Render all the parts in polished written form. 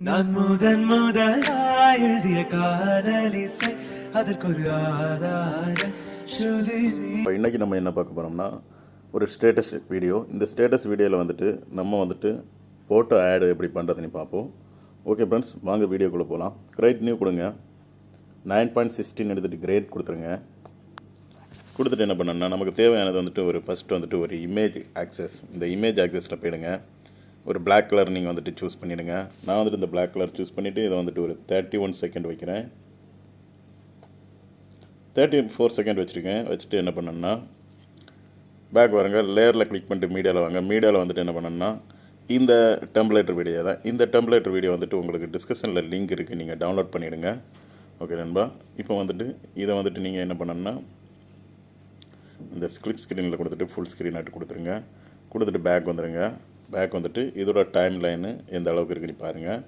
நான் முதன் முதலாய் எழுதிய காதலிசை அதற்கொரு ஆதார ஸ்ருதி. இப்போ இன்றைக்கி நம்ம என்ன பார்க்க போகிறோம்னா ஒரு ஸ்டேட்டஸ் வீடியோ. இந்த ஸ்டேட்டஸ் வீடியோவில் வந்துட்டு நம்ம வந்துட்டு ஃபோட்டோ ஆடு எப்படி பண்ணுறதுன்னு பார்ப்போம். ஓகே ஃப்ரெண்ட்ஸ், வாங்க வீடியோக்குள்ளே போகலாம். கிரேட் நியூ கொடுங்க, 9.16 எடுத்துகிட்டு கிரேட் கொடுத்துருங்க. கொடுத்துட்டு என்ன பண்ணணும்னா நமக்கு தேவையானது வந்துட்டு ஃபஸ்ட்டு வந்துட்டு ஒரு இமேஜ் ஆக்சஸ். இந்த இமேஜ் ஆக்சஸில் போயிடுங்க. ஒரு பிளாக் கலர் நீங்கள் வந்துட்டு சூஸ் பண்ணிவிடுங்க. நான் வந்துட்டு இந்த பிளாக் கலர் சூஸ் பண்ணிவிட்டு இதை வந்துட்டு ஒரு 31 செகண்ட் வைக்கிறேன். 34 செகண்ட் வச்சுருக்கேன். வச்சுட்டு என்ன பண்ணணும்னா பேக் வரங்க, லேயரில் கிளிக் பண்ணிட்டு மீடியாவில் வாங்க. மீடியாவில் வந்துட்டு என்ன பண்ணணும்னா இந்த டெம்ப்ளேட்டர் வீடியோ தான். இந்த டெம்ப்ளேட்டர் வீடியோ வந்துட்டு உங்களுக்கு டிஸ்கிரிப்ஷனில் லிங்க் இருக்குது, நீங்கள் டவுன்லோட் பண்ணிவிடுங்க. ஓகே நண்பா, இப்போ வந்துட்டு இதை வந்துட்டு நீங்கள் என்ன பண்ணணும்னா இந்த ஸ்கிரிப்ட் ஸ்க்ரீனில் கொடுத்துட்டு ஃபுல் ஸ்க்ரீன் ஆட்டு கொடுத்துருங்க. கொடுத்துட்டு பேக் வந்துடுங்க. பேக் வந்துட்டு இதோட டைம் லைனு எந்த அளவுக்கு இருக்குன்னு பாருங்கள்.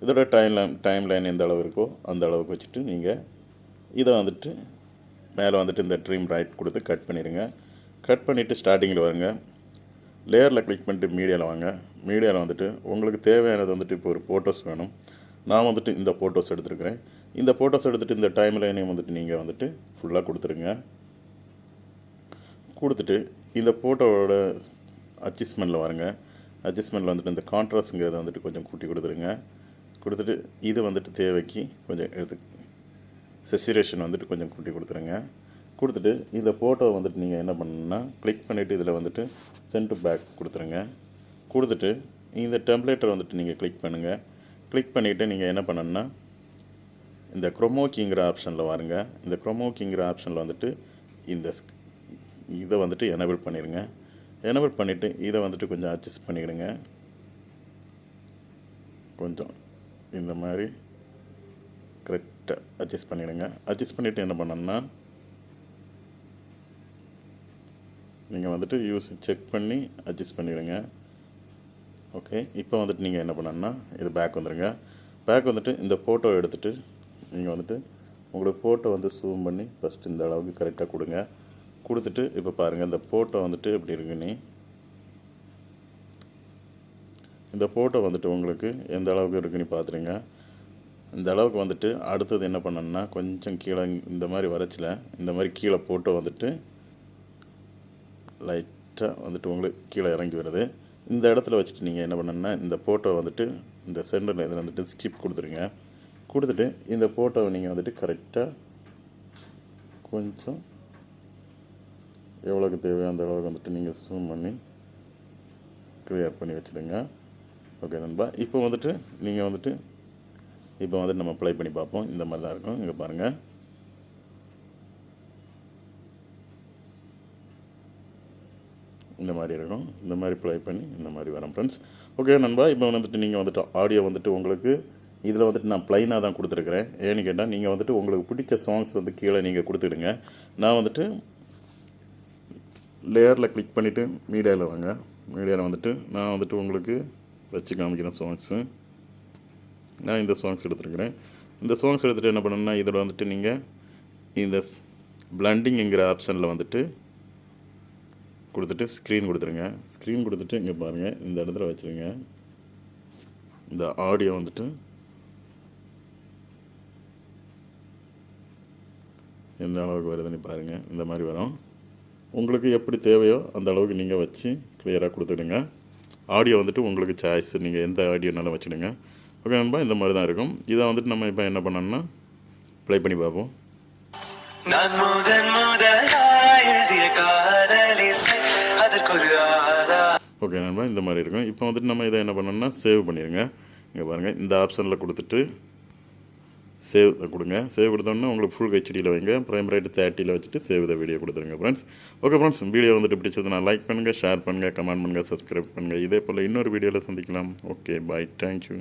இதோட டைம் லைன் எந்த அளவு இருக்கோ அந்த அளவுக்கு வச்சுட்டு நீங்கள் இதை வந்துட்டு மேலே வந்துட்டு இந்த ட்ரீம் ரைட் கொடுத்து கட் பண்ணிடுங்க. கட் பண்ணிவிட்டு ஸ்டார்டிங்கில் வருங்க. லேயரில் கிளிக் பண்ணிட்டு மீடியாவில் வாங்க. மீடியாவில் வந்துட்டு உங்களுக்கு தேவையானது வந்துட்டு இப்போ ஒரு ஃபோட்டோஸ் வேணும். நான் வந்துட்டு இந்த ஃபோட்டோஸ் எடுத்துருக்கிறேன். இந்த ஃபோட்டோஸ் எடுத்துகிட்டு இந்த டைம் லைனையும் வந்துட்டு நீங்கள் வந்துட்டு ஃபுல்லாக கொடுத்துருங்க. கொடுத்துட்டு இந்த ஃபோட்டோவோட அட்ஜஸ்ட்மெண்ட்டில் வருங்க. அட்ஜஸ்ட்மெண்ட்டில் வந்துட்டு இந்த கான்ட்ராஸ்ட்ங்கிறத வந்துட்டு கொஞ்சம் கூட்டி கொடுத்துருங்க. கொடுத்துட்டு இது வந்துட்டு தேவைக்கு கொஞ்சம் செச்சுரேஷன் வந்துட்டு கொஞ்சம் கூட்டி கொடுத்துருங்க. கொடுத்துட்டு இந்த ஃபோட்டோ வந்துட்டு நீங்கள் என்ன பண்ணணுன்னா கிளிக் பண்ணிவிட்டு இதில் வந்துட்டு சென்ட் டு பேக் கொடுத்துருங்க. கொடுத்துட்டு இந்த டெம்ப்ளேட்டர் வந்துட்டு நீங்கள் கிளிக் பண்ணுங்கள். கிளிக் பண்ணிவிட்டு நீங்கள் என்ன பண்ணணுன்னா இந்த க்ரோமோக்கிங்கிற ஆப்ஷனில் வாருங்க. இந்த க்ரோமோக்கிங்கிற ஆப்ஷனில் வந்துட்டு இதை வந்துட்டு எனேபிள் பண்ணிடுங்க. எனேபிள் பண்ணிவிட்டு இதை வந்துட்டு கொஞ்சம் அட்ஜஸ்ட் பண்ணிவிடுங்க. கொஞ்சம் இந்த மாதிரி கரெக்டாக அட்ஜஸ்ட் பண்ணிவிடுங்க. அட்ஜஸ்ட் பண்ணிவிட்டு என்ன பண்ணணும்னா நீங்கள் வந்துட்டு செக் பண்ணி அட்ஜஸ்ட் பண்ணிவிடுங்க. ஓகே, இப்போ வந்துட்டு நீங்கள் என்ன பண்ணணும்னா இது பேக் வந்துடுங்க. பேக் வந்துட்டு இந்த ஃபோட்டோ எடுத்துகிட்டு நீங்கள் வந்துட்டு உங்களுக்கு ஃபோட்டோ வந்து ஜூம் பண்ணி ஃபஸ்ட்டு இந்த அளவுக்கு கரெக்டாக கொடுங்க. கொடுத்துட்டு இப்போ பாருங்கள் இந்த ஃபோட்டோ வந்துட்டு எப்படி இருக்குன்னு. இந்த ஃபோட்டோ வந்துட்டு உங்களுக்கு எந்த அளவுக்கு இருக்குன்னு பார்த்துருங்க. இந்த அளவுக்கு வந்துட்டு அடுத்தது என்ன பண்ணணும்னா கொஞ்சம் கீழே இந்த மாதிரி வரைச்சில் இந்த மாதிரி கீழே ஃபோட்டோ வந்துட்டு லைட்டாக வந்துட்டு உங்களுக்கு கீழே இறங்கி வருது. இந்த இடத்துல வச்சுட்டு நீங்கள் என்ன பண்ணணும்னா இந்த ஃபோட்டோ வந்துட்டு இந்த சென்டரில் இதில் வந்துட்டு ஸ்கிப் கொடுத்துருங்க. கொடுத்துட்டு இந்த ஃபோட்டோவை நீங்கள் வந்துட்டு கரெக்டாக கொஞ்சம் எவ்வளோக்கு தேவையோ அந்த அளவுக்கு வந்துட்டு நீங்கள் ஜூம் பண்ணி கிளியர் பண்ணி வச்சுடுங்க. ஓகே நண்பா, இப்போ வந்துட்டு நீங்கள் வந்துட்டு நம்ம ப்ளே பண்ணி பார்ப்போம். இந்த மாதிரி தான் இருக்கும். இங்கே பாருங்கள், இந்த மாதிரி இருக்கும். இந்த மாதிரி ப்ளே பண்ணி இந்த மாதிரி வரும் ஃப்ரெண்ட்ஸ். ஓகே நண்பா, இப்போ வந்துட்டு நீங்கள் வந்துட்டு ஆடியோ வந்துட்டு உங்களுக்கு இதில் வந்துட்டு நான் ப்ளைனாக தான் கொடுத்துருக்குறேன். ஏன்னு கேட்டால் நீங்கள் வந்துட்டு உங்களுக்கு பிடிச்ச சாங்ஸ் வந்து கீழே நீங்கள் கொடுத்துடுங்க. நான் வந்துட்டு லேயரில் கிளிக் பண்ணிவிட்டு மீடியாவில் வாங்க. மீடியாவில் வந்துட்டு நான் வந்துட்டு உங்களுக்கு வச்சு காமிக்கிறேன் சாங்ஸு. நான் இந்த சாங்ஸ் எடுத்துருக்கிறேன். இந்த சாங்ஸ் எடுத்துகிட்டு என்ன பண்ணணும்னா இதில் வந்துட்டு நீங்கள் இந்த பிளண்டிங்கிற ஆப்ஷனில் வந்துட்டு கொடுத்துட்டு ஸ்க்ரீன் கொடுத்துருங்க. ஸ்க்ரீன் கொடுத்துட்டு இங்கே பாருங்கள், இந்த இடத்துல வச்சுருங்க. இந்த ஆடியோ வந்துட்டு எந்த அளவுக்கு வருதுன்னு பாருங்கள். இந்த மாதிரி வரும். உங்களுக்கு எப்படி தேவையோ அந்த அளவுக்கு நீங்கள் வச்சு கிளியராக கொடுத்துடுங்க. ஆடியோ வந்துட்டு உங்களுக்கு சாய்ஸ், நீங்கள் எந்த ஆடியோனாலும் வச்சுடுங்க. ஓகே நண்பா, இந்த மாதிரி தான் இருக்கும். இதை வந்துட்டு நம்ம இப்போ என்ன பண்ணோம்னா ப்ளே பண்ணி பார்ப்போம். நான் முதன் முதலாய் எழுதிய காதலிசை அதற்கொரு ஆதார. ஓகே நண்பா, இந்த மாதிரி இருக்கும். இப்போ வந்துட்டு நம்ம இதை என்ன பண்ணோம்னா சேவ் பண்ணிடுங்க. இங்கே பாருங்கள், இந்த ஆப்ஷனில் கொடுத்துட்டு சேவ் கொடுங்க. சேவ் கொடுத்தோன்னா உங்களுக்கு ஃபுல் ஹெச்டியில் வைங்க. ப்ரைம் ரேட் 30 வச்சுட்டு சேவ் த வீடியோ கொடுத்துருங்க ஃப்ரெண்ட்ஸ். ஓகே ஃப்ரெண்ட்ஸ், வீடியோ வந்துட்டு பிடிச்சதுன்னா லைக் பண்ணுங்கள், ஷேர் பண்ணுங்கள், கமெண்ட் பண்ணுங்கள், சப்ஸ்கிரைப் பண்ணுங்கள். இதே போல் இன்னொரு வீடியோவில் சந்திக்கலாம். Okay bye, thank you.